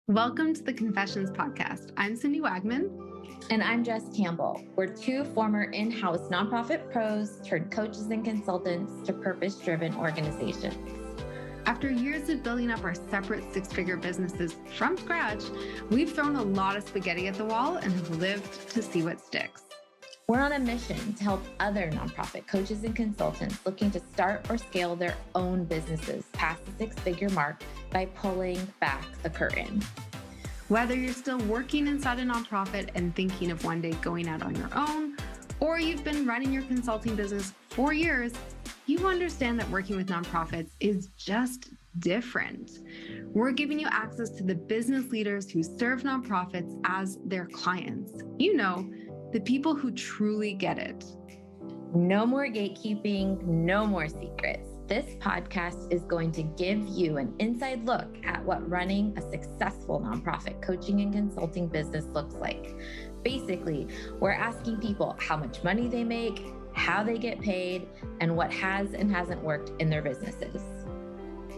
Welcome to the Confessions Podcast. I'm Cindy Wagman. And I'm Jess Campbell. We're two former in-house nonprofit pros turned coaches and consultants to purpose-driven organizations. After years of building up our separate six-figure businesses from scratch, we've thrown a lot of spaghetti at the wall and have lived to see what sticks. We're on a mission to help other nonprofit coaches and consultants looking to start or scale their own businesses past the six-figure mark by pulling back the curtain. Whether you're still working inside a nonprofit and thinking of one day going out on your own, or you've been running your consulting business for years, you understand that working with nonprofits is just different. We're giving you access to the business leaders who serve nonprofits as their clients. You know, the people who truly get it. No more gatekeeping, no more secrets. This podcast is going to give you an inside look at what running a successful nonprofit coaching and consulting business looks like. Basically, we're asking people how much money they make, how they get paid, and what has and hasn't worked in their businesses.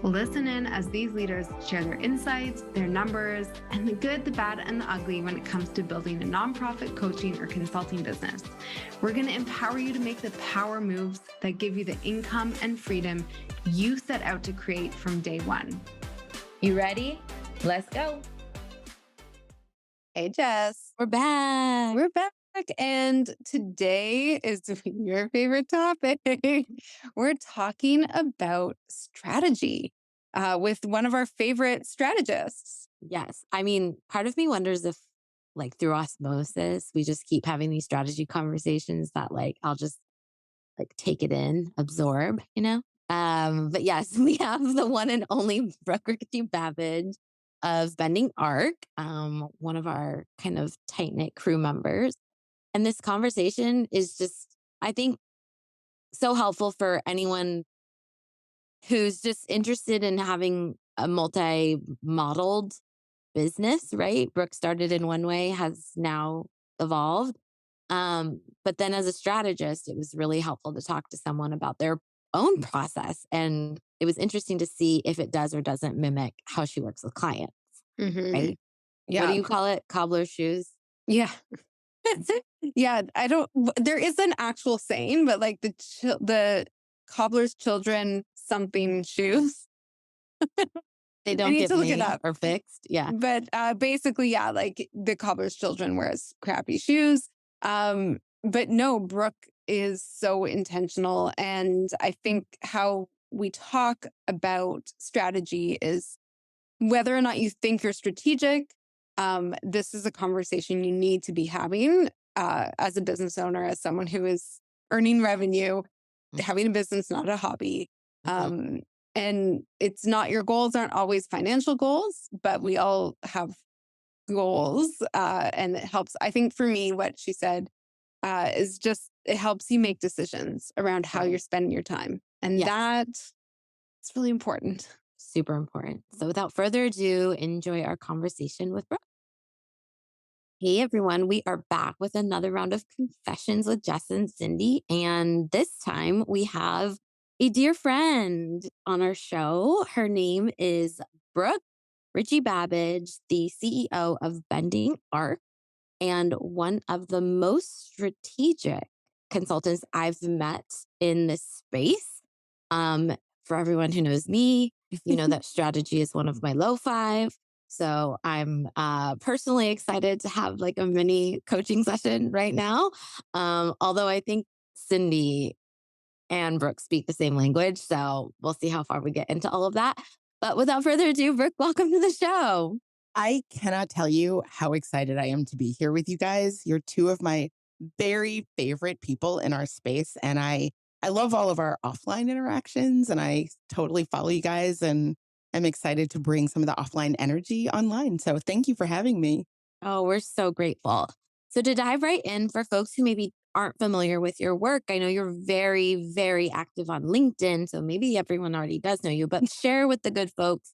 Listen in as these leaders share their insights, their numbers, and the good, the bad, and the ugly when it comes to building a nonprofit coaching or consulting business. We're going to empower you to make the power moves that give you the income and freedom you set out to create from day one. You ready? Let's go. Hey, Jess. We're back. We're back. And today is your favorite topic. We're talking about strategy with one of our favorite strategists. Yes. I mean, part of me wonders if, like, through osmosis, we just keep having these strategy conversations that, like, I'll just, like, take it in, absorb, you know? But yes, we have the one and only Brooke Richie-Babbage of Bending Arc, one of our kind of tight-knit crew members. And this conversation is just, I think, so helpful for anyone who's just interested in having a multi-modeled business, right? Brooke started in one way, has now evolved. But then as a strategist, it was really helpful to talk to someone about their own process. And it was interesting to see if it does or doesn't mimic how she works with clients, right? Yeah. What do you call it? Cobbler's shoes? Yeah. Yeah, there is an actual saying, but like the cobbler's children something shoes. They don't need get to look it made up. or fixed. Yeah. But basically, yeah, like the cobbler's children wears crappy shoes. But no, Brooke is so intentional. And I think how we talk about strategy is whether or not you think you're strategic, this is a conversation you need to be having as a business owner, as someone who is earning revenue, having a business, not a hobby. And it's not, your goals aren't always financial goals, but we all have goals. And it helps. I think for me, what she said is just, it helps you make decisions around how you're spending your time. And that's really important. Super important. So without further ado, enjoy our conversation with Brooke. Hey everyone, we are back with another round of confessions with Jess and Cindy. And this time we have a dear friend on our show. Her name is Brooke Richie-Babbage, the CEO of Bending Arc, and one of the most strategic consultants I've met in this space. For everyone who knows me, you know that strategy is one of my low five. So I'm personally excited to have like a mini coaching session right now. Although I think Cindy and Brooke speak the same language. So we'll see how far we get into all of that. But without further ado, Brooke, welcome to the show. I cannot tell you how excited I am to be here with you guys. You're two of my very favorite people in our space. And I love all of our offline interactions, and I totally follow you guys, and I'm excited to bring some of the offline energy online. So thank you for having me. Oh, we're so grateful. So to dive right in, for folks who maybe aren't familiar with your work, I know you're very, very active on LinkedIn. So maybe everyone already does know you, but share with the good folks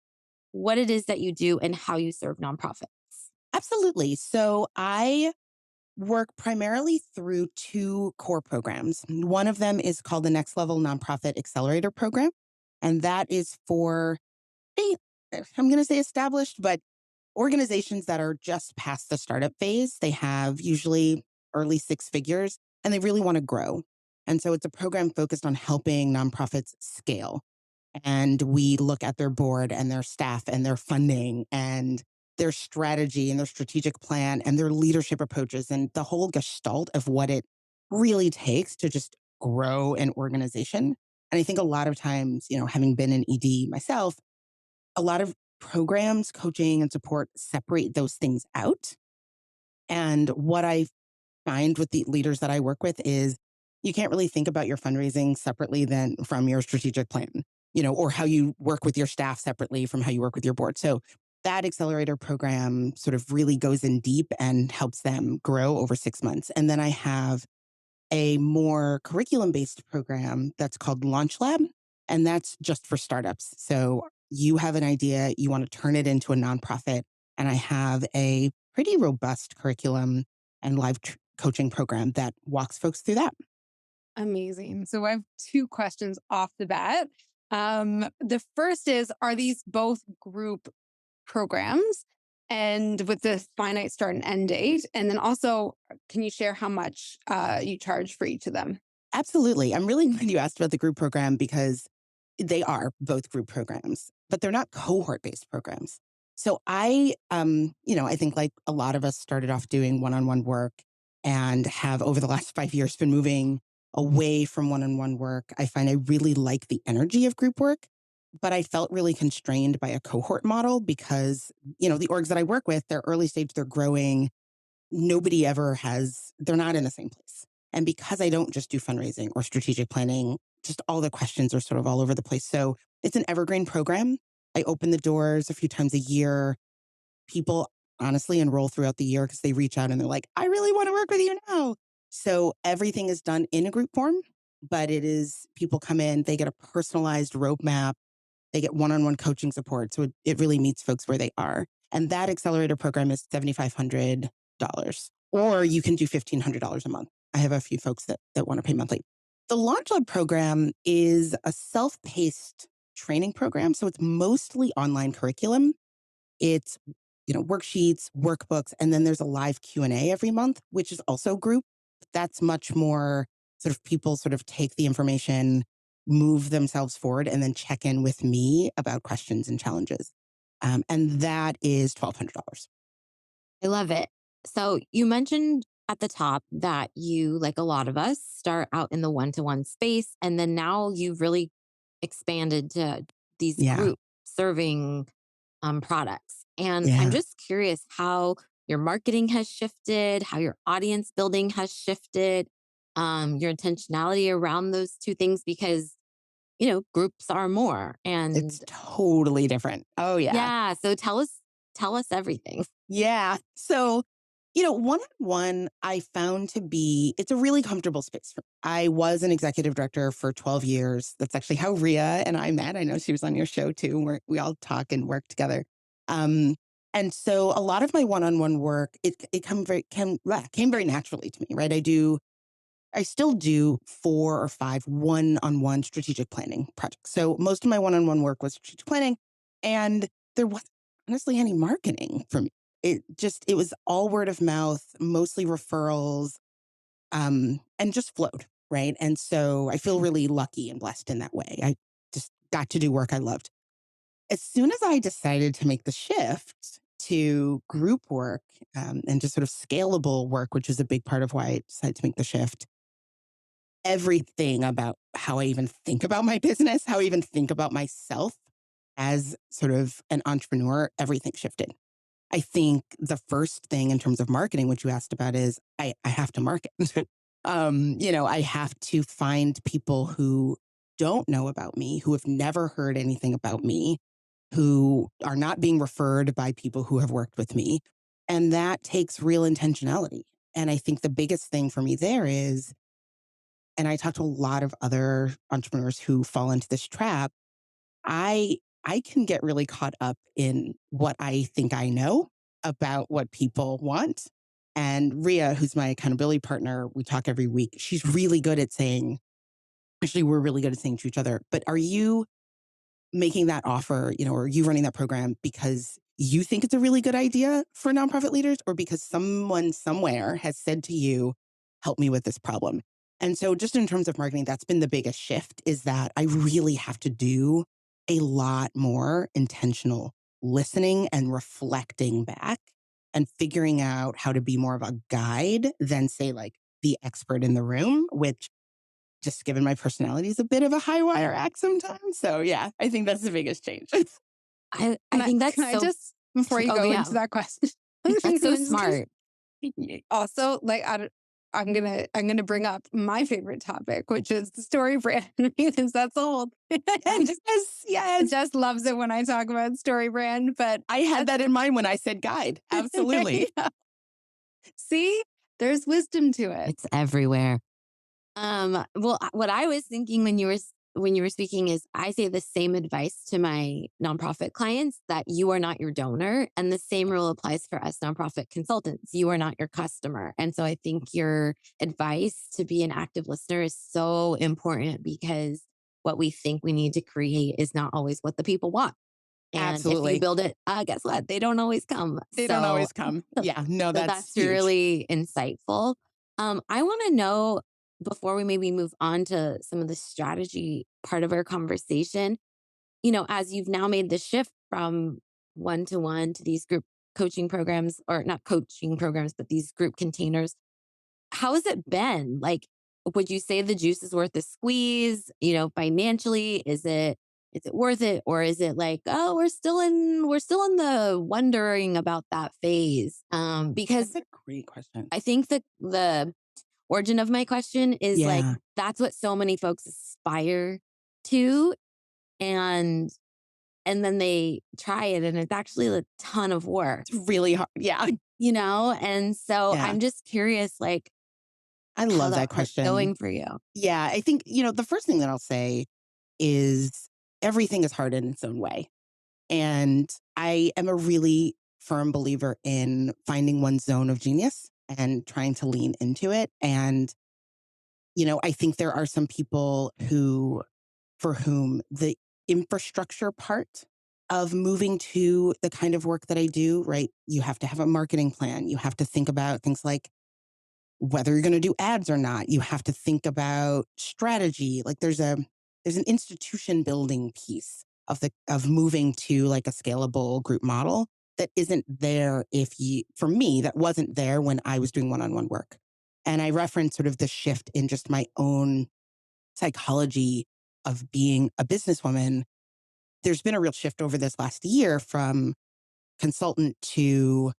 what it is that you do and how you serve nonprofits. Absolutely. So I work primarily through two core programs. One of them is called the Next Level Nonprofit Accelerator Program. And that is for, I'm going to say established, but organizations that are just past the startup phase. They have usually early six figures and they really want to grow. And so it's a program focused on helping nonprofits scale. And we look at their board and their staff and their funding and their strategy and their strategic plan and their leadership approaches and the whole gestalt of what it really takes to just grow an organization. And I think a lot of times, having been an ED myself, a lot of programs, coaching, and support separate those things out. And what I find with the leaders that I work with is you can't really think about your fundraising separately than from your strategic plan, or how you work with your staff separately from how you work with your board. So that accelerator program sort of really goes in deep and helps them grow over 6 months. And then I have a more curriculum based program that's called Launch Lab, and that's just for startups. So you have an idea, you want to turn it into a nonprofit, and I have a pretty robust curriculum and live coaching program that walks folks through that. Amazing. So I have two questions off the bat. The first is, are these both group programs and with the finite start and end date? And then also, can you share how much you charge for each of them? Absolutely. I'm really glad you asked about the group program because they are both group programs, but they're not cohort based programs. So I think like a lot of us started off doing one on one work and have over the last 5 years been moving away from one on one work. I find I really like the energy of group work, but I felt really constrained by a cohort model because, the orgs that I work with, they're early stage, they're growing. They're not in the same place. And because I don't just do fundraising or strategic planning, just all the questions are sort of all over the place. So it's an evergreen program. I open the doors a few times a year. People honestly enroll throughout the year because they reach out and they're like, I really want to work with you now. So everything is done in a group form, but people come in, they get a personalized roadmap, they get one on one coaching support. So it really meets folks where they are. And that accelerator program is $7,500, or you can do $1,500 a month. I have a few folks that want to pay monthly. The Launch Lab program is a self paced training program. So it's mostly online curriculum. It's, worksheets, workbooks, and then there's a live Q&A every month, which is also group. That's much more sort of people sort of take the information, move themselves forward, and then check in with me about questions and challenges. And that is $1,200. I love it. So you mentioned at the top that you, like a lot of us, start out in the one-to-one space, and then now you've really expanded to these Yeah. group serving products. And I'm Yeah. just curious how your marketing has shifted, how your audience building has shifted, your intentionality around those two things, because groups are more. It's And totally different. Oh, yeah. yeah, so tell us everything. Yeah. So, one-on-one I found to be, it's a really comfortable space. I was an executive director for 12 years. That's actually how Ria and I met. I know she was on your show too. We all talk and work together. Um, and so a lot of my one-on-one work, came very naturally to me, right? I still do 4 or 5 one-on-one strategic planning projects. So most of my one-on-one work was strategic planning, and there wasn't honestly any marketing for me. It was all word of mouth, mostly referrals, and just flowed, right? And so I feel really lucky and blessed in that way. I just got to do work I loved. As soon as I decided to make the shift to group work, and just sort of scalable work, which is a big part of why I decided to make the shift, everything about how I even think about my business, how I even think about myself as sort of an entrepreneur, everything shifted. I think the first thing in terms of marketing, which you asked about, is I have to market. I have to find people who don't know about me, who have never heard anything about me, who are not being referred by people who have worked with me. And that takes real intentionality. And I think the biggest thing for me there is, and I talk to a lot of other entrepreneurs who fall into this trap, I I can get really caught up in what I think I know about what people want. And Ria, who's my accountability partner, we talk every week. She's really good at saying, actually, we're really good at saying to each other, but are you making that offer, or are you running that program because you think it's a really good idea for nonprofit leaders or because someone somewhere has said to you, help me with this problem. And so just in terms of marketing, that's been the biggest shift is that I really have to do a lot more intentional listening and reflecting back and figuring out how to be more of a guide than say like the expert in the room, which just given my personality is a bit of a high wire act sometimes. So yeah, I think that's the biggest change. I Can think that's can I so, just, before you oh, go yeah, into that question, that's so I'm just gonna smart. also, like, I'm gonna bring up my favorite topic, which is the story brand, because that's old. Yes. Jess loves it when I talk about story brand, but I had that in mind when I said guide. Absolutely. see, there's wisdom to it. It's everywhere. Well, what I was thinking when you were speaking is I say the same advice to my nonprofit clients that you are not your donor. And the same rule applies for us nonprofit consultants. You are not your customer. And so I think your advice to be an active listener is so important because what we think we need to create is not always what the people want. And if you Absolutely. build it, guess what? They don't always come. They don't always come. Yeah, no, So that's that's huge. really insightful. I want to know before we maybe move on to some of the strategy part of our conversation, as you've now made the shift from one to these group coaching programs, or not coaching programs, but these group containers, how has it been? Like, would you say the juice is worth the squeeze? Financially, is it worth it, or is it like, oh, we're still in the wondering about that phase? Because That's a great question. I think that the origin of my question is like Yeah. that's what so many folks aspire to, and then they try it, and it's actually a ton of work, It's really hard. Yeah. And so Yeah. I'm just curious, like I how love that that's question. going for you. Yeah. I think, the first thing that I'll say is everything is hard in its own way. And I am a really firm believer in finding one's zone of genius and trying to lean into it. And, I think there are some people for whom the infrastructure part of moving to the kind of work that I do, right? You have to have a marketing plan. You have to think about things like whether you're going to do ads or not. You have to think about strategy. Like there's an institution building piece of moving to like a scalable group model that isn't there for me, that wasn't there when I was doing one-on-one work. And I referenced sort of the shift in just my own psychology of being a businesswoman. There's been a real shift over this last year from consultant to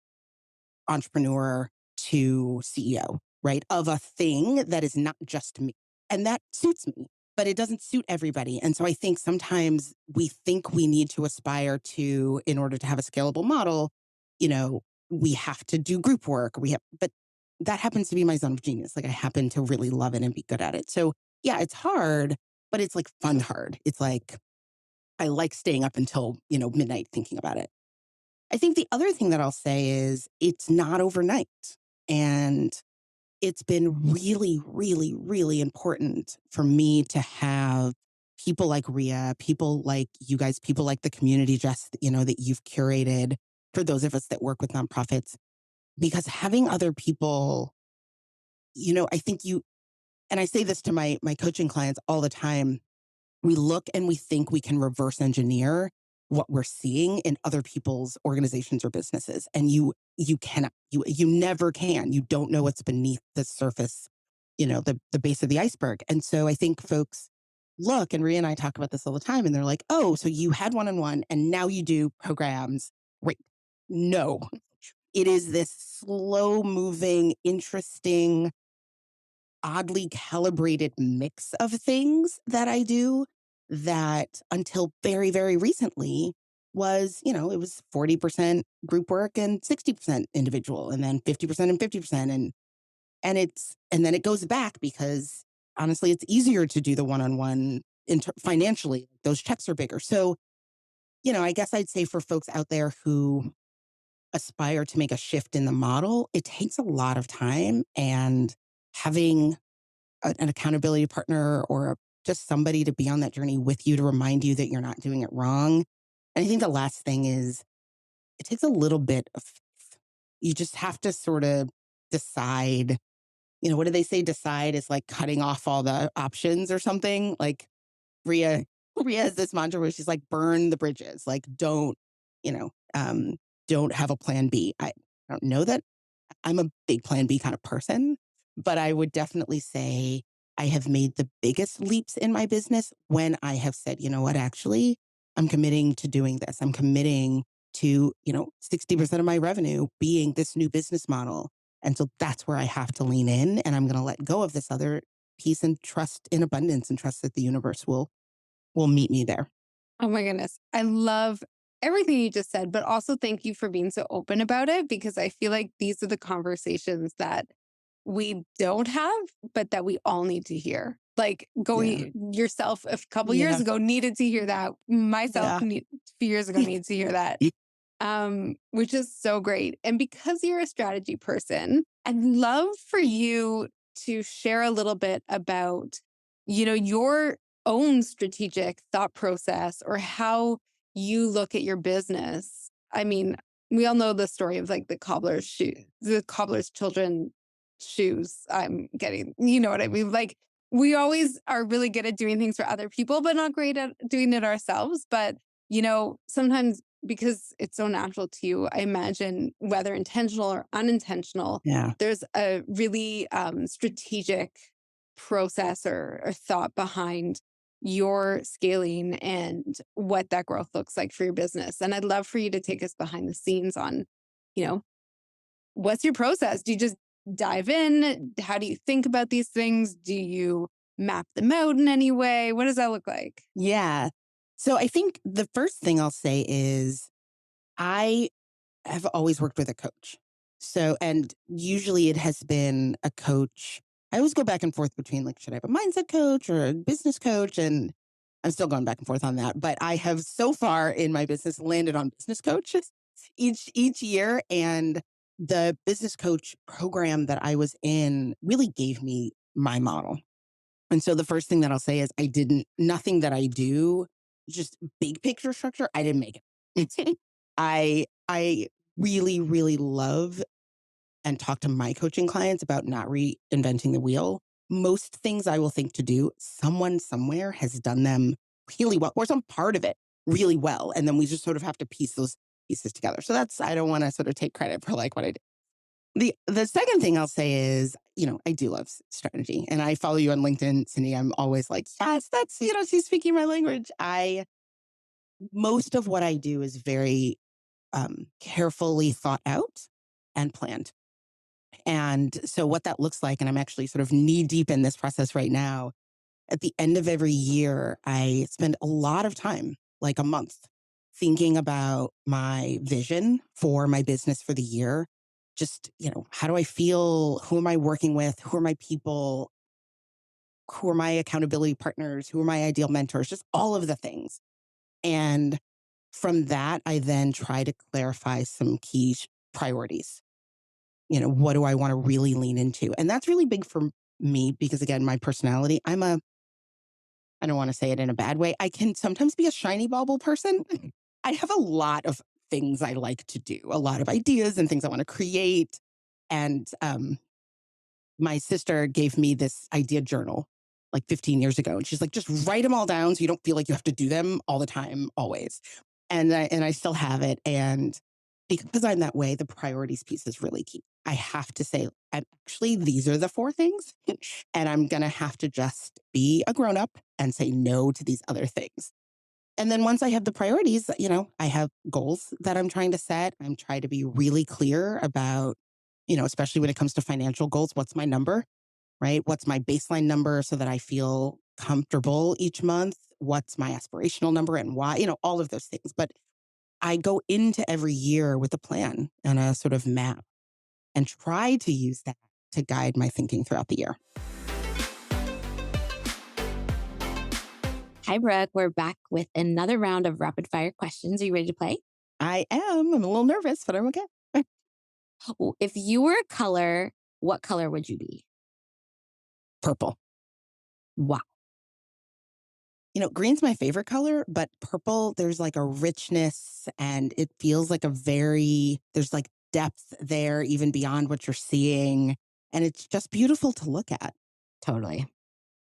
entrepreneur to CEO, right? Of a thing that is not just me. And that suits me, but it doesn't suit everybody. And so I think sometimes we think we need to aspire to, in order to have a scalable model, we have to do group work. But that happens to be my zone of genius. Like I happen to really love it and be good at it. So yeah, it's hard, but it's like fun hard. It's like, I like staying up until, midnight thinking about it. I think the other thing that I'll say is it's not overnight. And it's been really, really, really important for me to have people like Ria, people like you guys, people like the community, Jess, that you've curated for those of us that work with nonprofits, because having other people, I think and I say this to my coaching clients all the time, we look and we think we can reverse engineer what we're seeing in other people's organizations or businesses. And you cannot, you never can. You don't know what's beneath the surface, the base of the iceberg. And so I think folks look, and Rhea and I talk about this all the time, and they're like, oh, so you had one-on-one and now you do programs. Wait, no, it is this slow moving, interesting, oddly calibrated mix of things that I do that until very, very recently was, it was 40% group work and 60% individual and then 50% and 50%. And then it goes back because honestly, it's easier to do the one-on-one financially. Those checks are bigger. So, I guess I'd say for folks out there who aspire to make a shift in the model, it takes a lot of time, and having an accountability partner or just somebody to be on that journey with you to remind you that you're not doing it wrong. And I think the last thing is it takes a little bit of faith. You just have to sort of decide, what do they say? Decide is like cutting off all the options or something. Like Ria, Ria has this mantra where she's like, burn the bridges. Like, you know, um, don't have a plan B. I don't know that I'm a big plan B kind of person, but I would definitely say I have made the biggest leaps in my business when I have said, you know what, actually, I'm committing to doing this. I'm committing to, 60% of my revenue being this new business model. And so that's where I have to lean in, and I'm going to let go of this other piece and trust in abundance and trust that the universe will meet me there. Oh my goodness. I love everything you just said, but also thank you for being so open about it because I feel like these are the conversations that we don't have, but that we all need to hear. Like Yeah. going yourself a couple years Yeah. ago needed to hear that. Myself Yeah. a few years ago needed to hear that. Which is so great. And because you're a strategy person, I'd love for you to share a little bit about, your own strategic thought process or how you look at your business. I mean, we all know the story of like the cobbler's children shoes. I'm getting, you know what I mean? Like we always are really good at doing things for other people, but not great at doing it ourselves. But, sometimes because it's so natural to you, I imagine whether intentional or unintentional, Yeah. there's a really strategic process or thought behind your scaling and what that growth looks like for your business. And I'd love for you to take us behind the scenes on, you know, what's your process? Do you just dive in? How do you think about these things? Do you map them out in any way? What does that look like? Yeah. So I think the first thing I'll say is I have always worked with a coach. So, and usually it has been a coach. I always go back and forth between like, should I have a mindset coach or a business coach? And I'm still going back and forth on that. But I have so far in my business landed on business coaches each year. And the business coach program that I was in really gave me my model. And so the first thing that I'll say is nothing that I do, just big picture structure, I didn't make it. I really, really love and talk to my coaching clients about not reinventing the wheel. Most things I will think to do, someone somewhere has done them really well, or some part of it really well. And then we just sort of have to piece those pieces together. So I don't want to sort of take credit for like what I did. The second thing I'll say is, I do love strategy, and I follow you on LinkedIn, Cindy. I'm always like, yes, that's, she's speaking my language. Most of what I do is very carefully thought out and planned. And so what that looks like, and I'm actually sort of knee deep in this process right now, at the end of every year, I spend a lot of time, like a month, thinking about my vision for my business for the year. Just, how do I feel? Who am I working with? Who are my people? Who are my accountability partners? Who are my ideal mentors? Just all of the things. And from that, I then try to clarify some key priorities. What do I want to really lean into? And that's really big for me because, again, my personality, I don't want to say it in a bad way. I can sometimes be a shiny bauble person. I have a lot of things I like to do, a lot of ideas and things I want to create. And my sister gave me this idea journal like 15 years ago. And she's like, just write them all down so you don't feel like you have to do them all the time, always. And I still have it. And because I'm that way, the priorities piece is really key. I have to say, these are the four things. And I'm going to have to just be a grown up and say no to these other things. And then once I have the priorities, I have goals that I'm trying to set. I'm trying to be really clear about, especially when it comes to financial goals, what's my number, right? What's my baseline number so that I feel comfortable each month? What's my aspirational number and why? All of those things. But I go into every year with a plan and a sort of map and try to use that to guide my thinking throughout the year. Hi, Brooke. We're back with another round of rapid fire questions. Are you ready to play? I am. I'm a little nervous, but I'm okay. If you were a color, what color would you be? Purple. Wow. green's my favorite color, but purple, there's like a richness and it feels like there's like depth there, even beyond what you're seeing. And it's just beautiful to look at. Totally.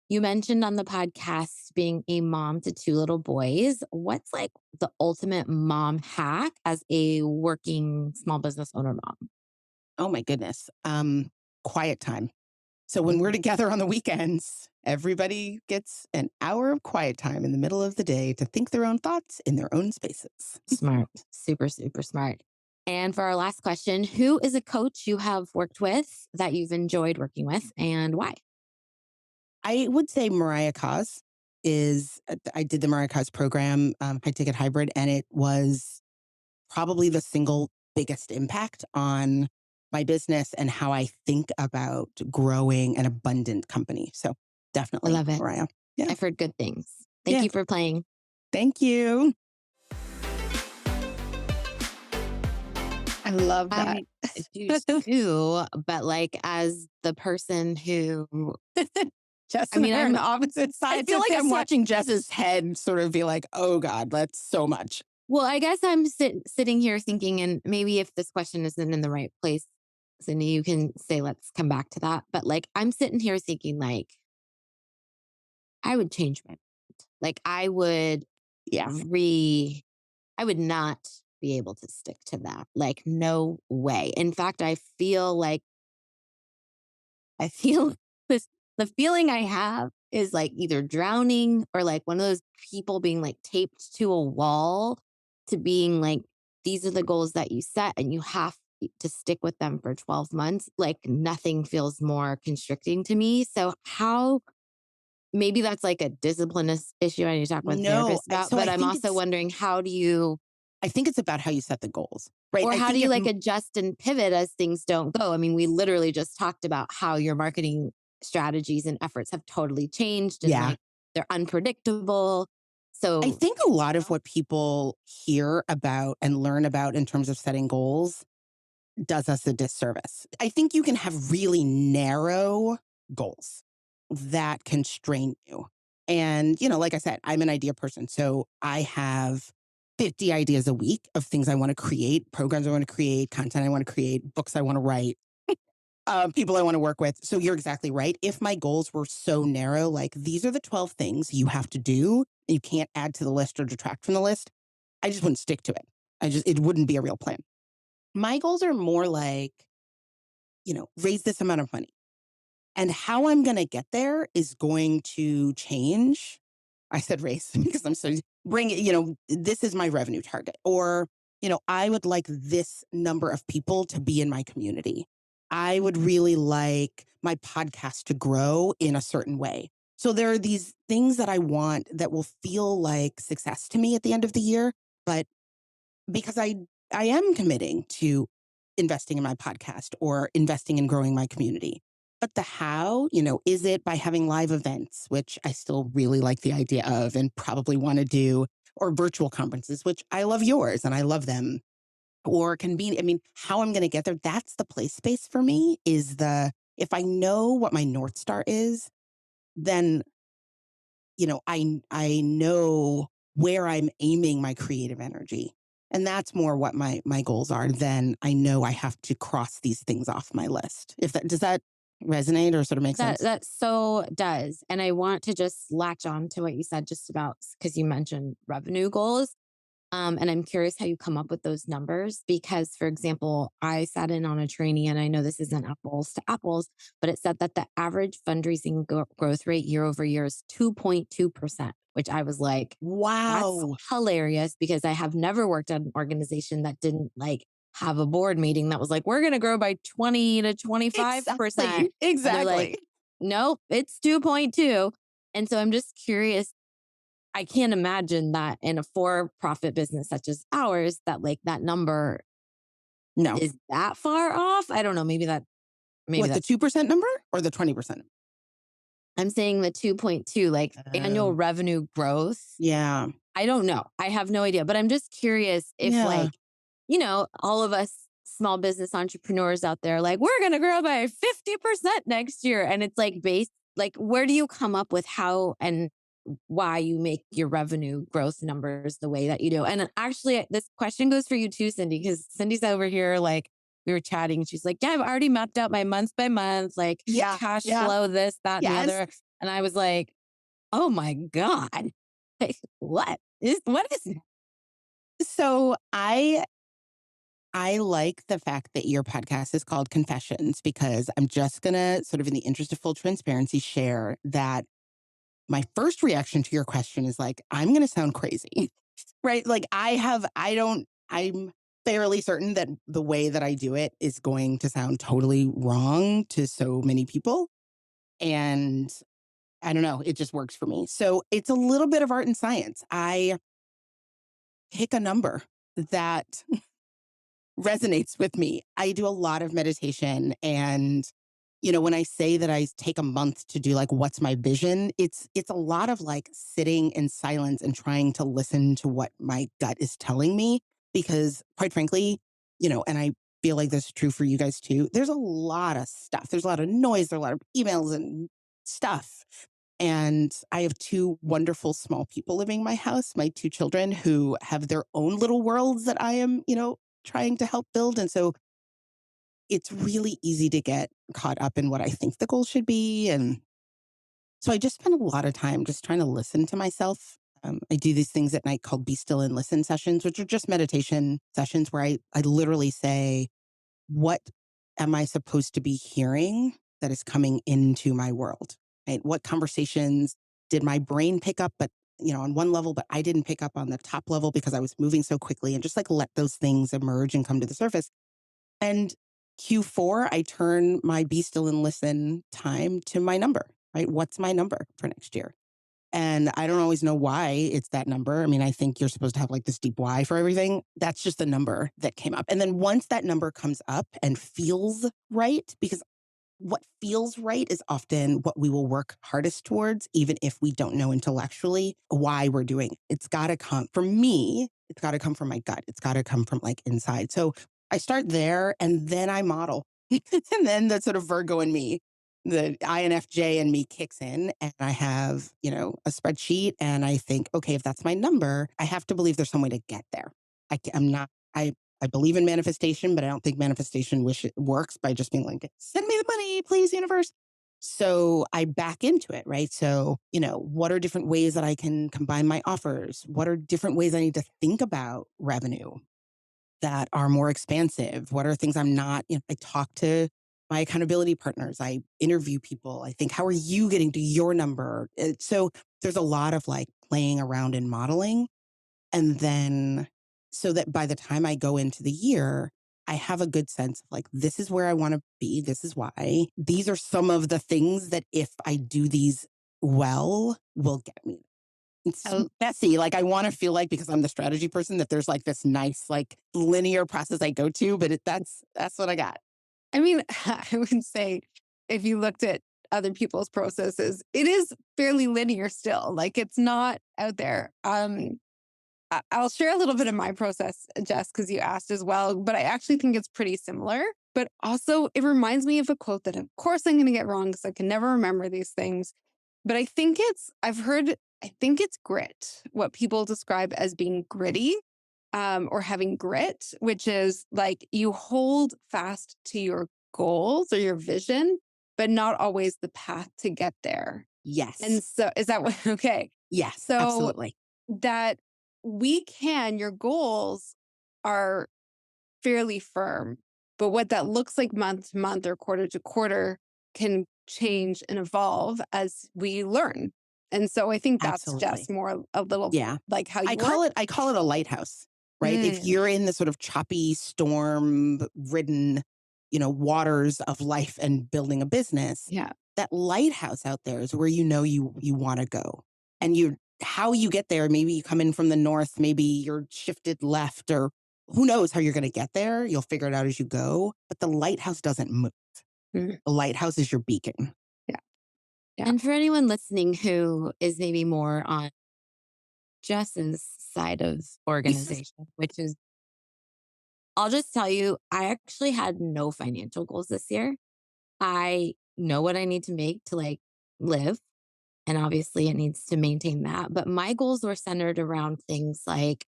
You mentioned on the podcast being a mom to two little boys. What's like the ultimate mom hack as a working small business owner mom? Oh my goodness. Quiet time. So when we're together on the weekends, everybody gets an hour of quiet time in the middle of the day to think their own thoughts in their own spaces. Smart. Super, super smart. And for our last question, who is a coach you have worked with that you've enjoyed working with and why? I would say Mariah Cause I did the Mariah Cause program, High Ticket Hybrid, and it was probably the single biggest impact on my business and how I think about growing an abundant company. So I definitely love it. Mariah. Yeah. I've heard good things. Thank Yeah. you for playing. Thank you. I love that. I do too, but like as the person who, Jess I mean, and I are on I'm the opposite I sides feel of like this. I'm watching Jess's head sort of be like, oh God, that's so much. well, I guess I'm sitting here thinking, and maybe if this question isn't in the right place, Cindy, you can say, let's come back to that. But like, I'm sitting here thinking, like, I would change my mind. Like, Yeah. I would not be able to stick to that. Like, no way. In fact, I feel this, the feeling I have is like either drowning or like one of those people being like taped to a wall to being like, these are the goals that you set and you have to stick with them for 12 months. Like nothing feels more constricting to me. So how, maybe that's like a discipline issue I need to talk with a No. therapist about, So but I I'm think also wondering I think it's about how you set the goals, right? or I how do think you if like adjust and pivot as things don't go? I mean, we literally just talked about how your marketing strategies and efforts have totally changed and Yeah. like they're unpredictable. So I think a lot of what people hear about and learn about in terms of setting goals does us a disservice. I think you can have really narrow goals that constrain you. And, like I said, I'm an idea person. So I have 50 ideas a week of things I want to create, programs I want to create, content I want to create, books I want to write, people I want to work with. So you're exactly right. If my goals were so narrow, like these are the 12 things you have to do, and you can't add to the list or detract from the list, I just wouldn't stick to it. It wouldn't be a real plan. My goals are more like, raise this amount of money. And how I'm going to get there is going to change. I said raise because I'm so bring it, this is my revenue target. Or, I would like this number of people to be in my community. I would really like my podcast to grow in a certain way. So there are these things that I want that will feel like success to me at the end of the year. But because I am committing to investing in my podcast or investing in growing my community. But the how, is it by having live events, which I still really like the idea of and probably want to do, or virtual conferences, which I love yours and I love them, or how I'm going to get there. That's the play space for me if I know what my North Star is, then, I know where I'm aiming my creative energy. And that's more what my goals are. Then I know I have to cross these things off my list. Does that resonate or sort of make sense? that so does. And I want to just latch on to what you said just about because you mentioned revenue goals. And I'm curious how you come up with those numbers because, for example, I sat in on a training and I know this isn't apples to apples, but it said that the average fundraising growth rate year over year is 2.2%, which I was like, wow, that's hilarious because I have never worked at an organization that didn't like have a board meeting that was like, we're going to grow by 20 to 25%. Exactly. Like, nope, it's 2.2. And so I'm just curious. I can't imagine that in a for-profit business such as ours, that like that number No. is that far off. I don't know. Maybe What, that's the 2% number or the 20%? I'm saying the 2.2, like annual revenue growth. Yeah. I don't know. I have no idea, but I'm just curious if like, all of us small business entrepreneurs out there, like we're going to grow by 50% next year. And it's like based, like, where do you come up with how and why you make your revenue growth numbers the way that you do. And actually, this question goes for you too, Cindy, because Cindy's over here like we were chatting. And she's like, "Yeah, I've already mapped out my month by month, like Yeah. cash Yeah. flow, this, that, and the Yes. other." And I was like, "Oh my god, like, what is that?" So I like the fact that your podcast is called Confessions because I'm just gonna sort of in the interest of full transparency share that my first reaction to your question is like, I'm gonna sound crazy. Right? Like I'm fairly certain that the way that I do it is going to sound totally wrong to so many people. And I don't know, it just works for me. So it's a little bit of art and science. I pick a number that resonates with me. I do a lot of meditation and when I say that I take a month to do like what's my vision, it's a lot of like sitting in silence and trying to listen to what my gut is telling me because quite frankly, and I feel like this is true for you guys too. There's a lot of stuff. There's a lot of noise, there's a lot of emails and stuff. And I have two wonderful small people living in my house, my two children who have their own little worlds that I am, trying to help build. And so it's really easy to get caught up in what I think the goal should be. And so I just spend a lot of time just trying to listen to myself. I do these things at night called Be Still and Listen sessions, which are just meditation sessions where I literally say, what am I supposed to be hearing that is coming into my world? Right? What conversations did my brain pick up, but on one level, but I didn't pick up on the top level because I was moving so quickly and just like let those things emerge and come to the surface. And Q4, I turn my Be Still and Listen time to my number, right? What's my number for next year? And I don't always know why it's that number. I mean, I think you're supposed to have like this deep why for everything. That's just the number that came up. And then once that number comes up and feels right, because what feels right is often what we will work hardest towards, even if we don't know intellectually why we're doing it. It's got to come from me. It's got to come from my gut. It's got to come from like inside. So I start there and then I model. And then the sort of Virgo in me, the INFJ in me kicks in and I have, a spreadsheet and I think, okay, if that's my number, I have to believe there's some way to get there. I'm not, I believe in manifestation, but I don't think manifestation works by just being like, send me the money, please, universe. So I back into it, right? So, what are different ways that I can combine my offers? What are different ways I need to think about revenue that are more expansive? What are things I'm not, I talk to my accountability partners. I interview people. I think, how are you getting to your number? So there's a lot of like playing around and modeling. And then so that by the time I go into the year, I have a good sense of like, this is where I want to be. This is why. These are some of the things that if I do these well, will get me. It's Oh, messy. Like I want to feel like because I'm the strategy person that there's like this nice like linear process I go to, but that's what I got. I mean, I would say if you looked at other people's processes, it is fairly linear still. Like it's not out there. I'll share a little bit of my process, Jess, because you asked as well, but I actually think it's pretty similar. But also, it reminds me of a quote that, of course, I'm going to get wrong because I can never remember these things. But I think it's grit, what people describe as being gritty or having grit, which is like you hold fast to your goals or your vision, but not always the path to get there. Yes. And so, is that what? Okay. Yes, So, absolutely. that your goals are fairly firm, but what that looks like month to month or quarter to quarter can change and evolve as we learn. And so I think that's Absolutely. just more a little Yeah. like how I you work. call it I call it a lighthouse, right? If Mm, you're in the sort of choppy, storm-ridden, waters of life and building a business, yeah. that lighthouse out there is where you want to go. And how you get there, maybe you come in from the north, maybe you're shifted left or who knows how you're going to get there. You'll figure it out as you go, but the lighthouse doesn't move. Mm, The lighthouse is your beacon. yeah. Yeah. And for anyone listening who is maybe more on Jess's side of organization, which is, I'll just tell you, I actually had no financial goals this year. I know what I need to make to like live. And obviously it needs to maintain that. But my goals were centered around things like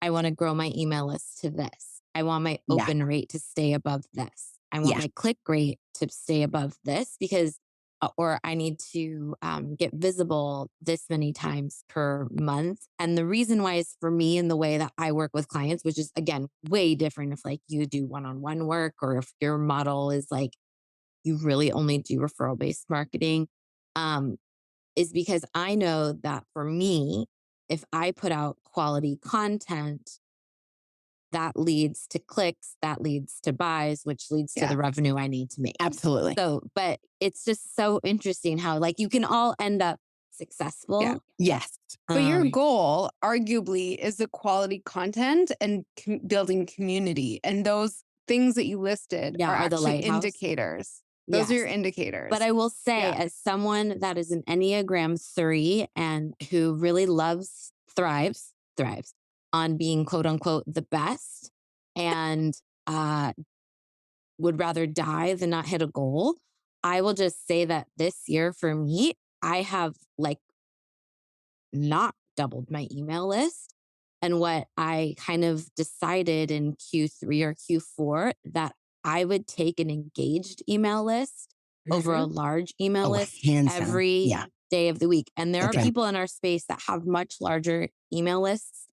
I want to grow my email list to this. I want my Yeah. open rate to stay above this. I want Yeah. my click rate to stay above this because, or I need to get visible this many times per month. And the reason why is for me in the way that I work with clients, which is again, way different if like you do one-on-one work or if your model is like, you really only do referral based marketing. Um, is because I know that for me, if I put out quality content, that leads to clicks, that leads to buys, which leads to Yeah. the revenue I need to make. Absolutely. So, but it's just so interesting how like you can all end up successful. Yes. But your goal, arguably, is the quality content and building community. And those things that you listed Yeah, are are the actually lighthouse. indicators. Those are your Yes. indicators. But I will say, Yeah. as someone that is an Enneagram 3 and who really thrives on being quote unquote the best and would rather die than not hit a goal, I will just say that this year for me, I have like not doubled my email list. And what I kind of decided in Q3 or Q4 that I would take an engaged email list over a large email Oh, list hands down. every Yeah. day of the week. And there That's are right. people in our space that have much larger email lists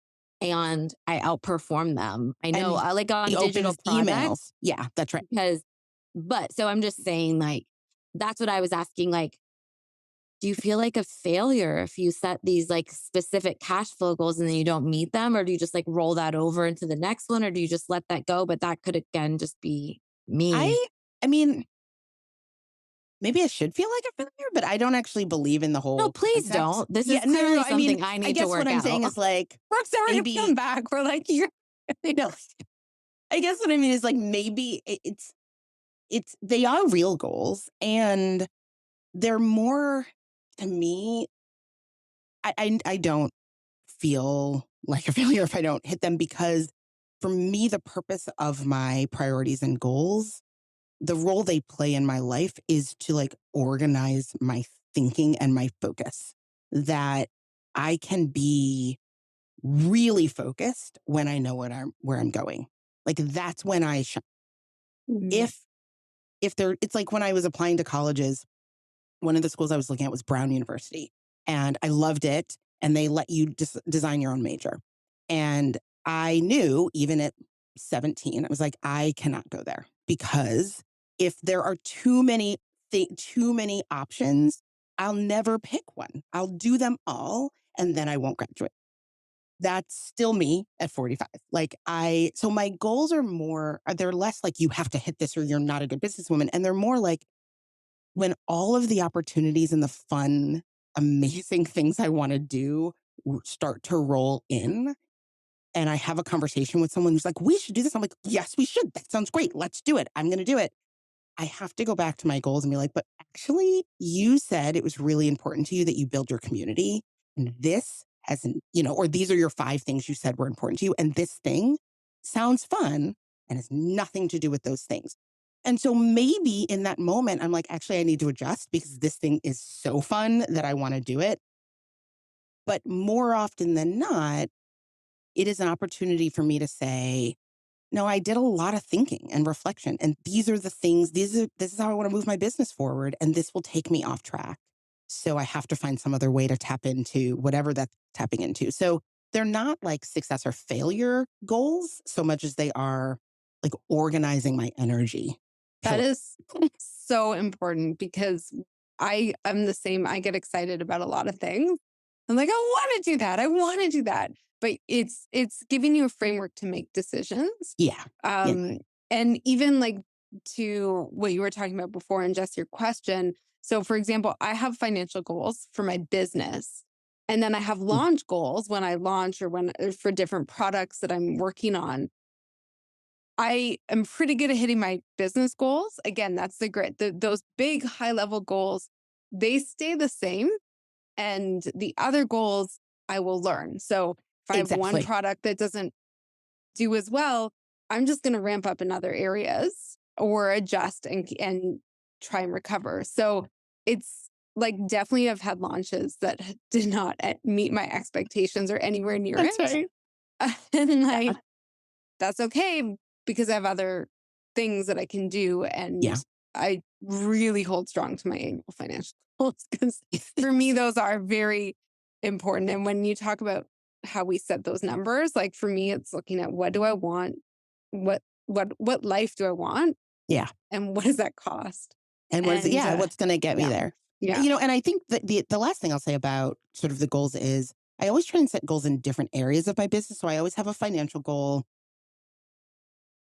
and I outperform them. I know And I like on he digital opens products emails. Yeah, that's right. because, but so I'm just saying, like, that's what I was asking. Like, do you feel like a failure if you set these like specific cash flow goals and then you don't meet them? Or do you just like roll that over into the next one? Or do you just let that go? But that could again just be me. I mean, maybe I should feel like a failure, but I don't actually believe in the No, whole please concept. don't. This Yeah, is no, no, clearly no. I mean, something I I need to guess what work I'm saying out. is like Brooke's already maybe come back. We're like, you're, no. I guess what I mean is like maybe it's they are real goals and they're more to me. I don't feel like a failure if I don't hit them because for me the purpose of my priorities and goals, the role they play in my life is to like organize my thinking and my focus. That I can be really focused when I know where I'm going. Like that's when I shine. Mhm. If there, it's like when I was applying to colleges, one of the schools I was looking at was Brown University, and I loved it. And they let you design your own major. And I knew even at 17, I was like, I cannot go there because if there are too many options, I'll never pick one. I'll do them all, and then I won't graduate. That's still me at 45. So my goals they're less like you have to hit this or you're not a good businesswoman. And they're more like when all of the opportunities and the fun, amazing things I want to do start to roll in. And I have a conversation with someone who's like, we should do this. I'm like, yes, we should. That sounds great. Let's do it. I'm going to do it. I have to go back to my goals and be like, but actually, you said it was really important to you that you build your community. And this hasn't, or these are your 5 things you said were important to you. And this thing sounds fun and has nothing to do with those things. And so maybe in that moment, I'm like, actually, I need to adjust because this thing is so fun that I want to do it. But more often than not, it is an opportunity for me to say, no, I did a lot of thinking and reflection. And these are the things, this is how I want to move my business forward. And this will take me off track. So I have to find some other way to tap into whatever that's tapping into. So they're not like success or failure goals so much as they are like organizing my energy. That is so important because I am the same. I get excited about a lot of things. I'm like, I want to do that. I want to do that. But it's giving you a framework to make decisions. Yeah. Um, and even like to what you were talking about before and just your question. So for example, I have financial goals for my business. And then I have launch goals when I launch or when for different products that I'm working on. I am pretty good at hitting my business goals. Again, that's the grit. Those big high level goals, they stay the same. And the other goals I will learn. So if I have one Exactly. product that doesn't do as well, I'm just going to ramp up in other areas or adjust and try and recover. So it's like definitely have had launches that did not meet my expectations or anywhere near That's it. right. And Yeah. like, that's okay because I have other things that I can do. And Yeah. I really hold strong to my annual financial goals because for me, those are very important. And when you talk about how we set those numbers, like for me, it's looking at what do I want? What life do I want? Yeah. And what does that cost? And And what's going to get me yeah, there? yeah, And I think that the last thing I'll say about sort of the goals is I always try and set goals in different areas of my business. So I always have a financial goal.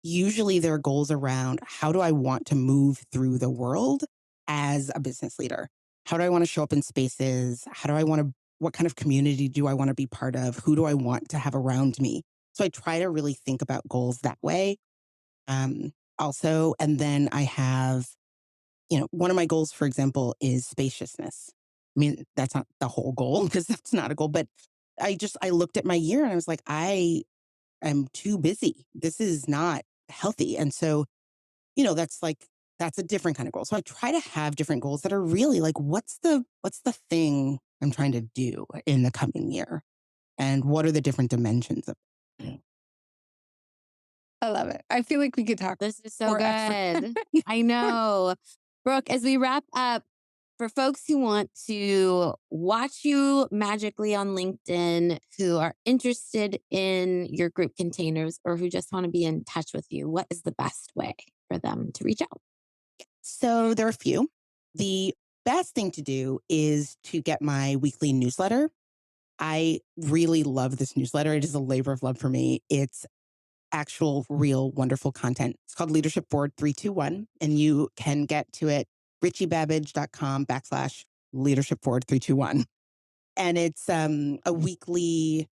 Usually there are goals around how do I want to move through the world as a business leader? How do I want to show up in spaces? What kind of community do I want to be part of? Who do I want to have around me? So I try to really think about goals that way. Also, and then I have, one of my goals, for example, is spaciousness. I mean, that's not the whole goal because that's not a goal, but I looked at my year and I was like, I'm too busy. This is not healthy. And so, that's a different kind of goal. So I try to have different goals that are really like, what's the thing I'm trying to do in the coming year? And what are the different dimensions of it? I love it. I feel like we could talk This is so forever. good. I know. Brooke, as we wrap up, for folks who want to watch you magically on LinkedIn, who are interested in your group containers, or who just want to be in touch with you, what is the best way for them to reach out? So there are a few. The best thing to do is to get my weekly newsletter. I really love this newsletter. It is a labor of love for me. It's actual, real, wonderful content. It's called Leadership Board 321, and you can get to it richiebabbage.com/leadership board 321. And it's a weekly,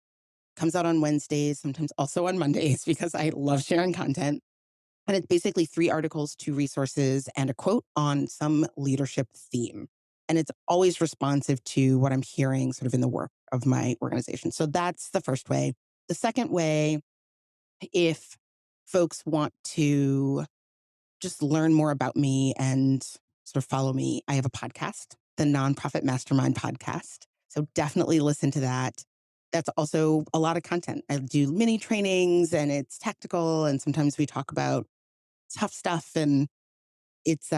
comes out on Wednesdays, sometimes also on Mondays because I love sharing content. And it's basically 3 articles, 2 resources, and a quote on some leadership theme. And it's always responsive to what I'm hearing sort of in the work of my organization. So that's the first way. The second way, if folks want to just learn more about me and sort of follow me, I have a podcast, the Nonprofit Mastermind podcast. So definitely listen to that. That's also a lot of content. I do mini trainings and it's tactical. And sometimes we talk about tough stuff. And it's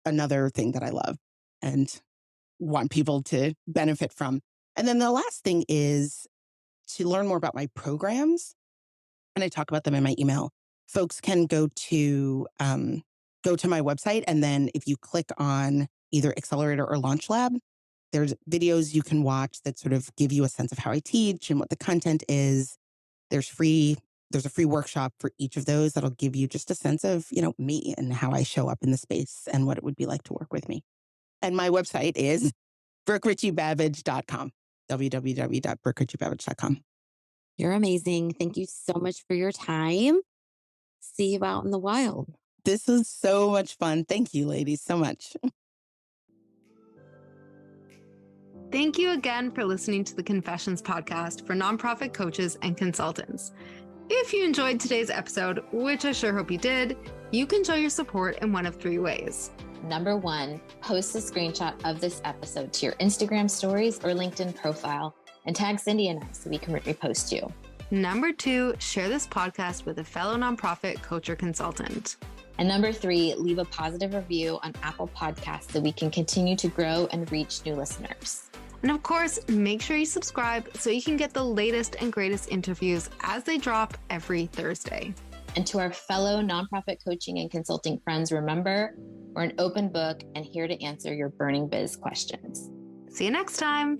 another thing that I love and want people to benefit from. And then the last thing is to learn more about my programs. And I talk about them in my email. Folks can go to my website, and then if you click on either Accelerator or Launch Lab, there's videos you can watch that sort of give you a sense of how I teach and what the content is. There's a free workshop for each of those that'll give you just a sense of, me and how I show up in the space and what it would be like to work with me. And my website is BrookeRichie-Babbage.com, www.BrookeRichie-Babbage.com. You're amazing. Thank you so much for your time. See you out in the wild. This was so much fun. Thank you, ladies, so much. Thank you again for listening to the Confessions podcast for nonprofit coaches and consultants. If you enjoyed today's episode, which I sure hope you did, you can show your support in one of 3 ways. Number 1, post a screenshot of this episode to your Instagram stories or LinkedIn profile and tag Cindy and I so we can repost you. Number 2, share this podcast with a fellow nonprofit coach or consultant. And number 3, leave a positive review on Apple Podcasts so we can continue to grow and reach new listeners. And of course, make sure you subscribe so you can get the latest and greatest interviews as they drop every Thursday. And to our fellow nonprofit coaching and consulting friends, remember, we're an open book and here to answer your burning biz questions. See you next time.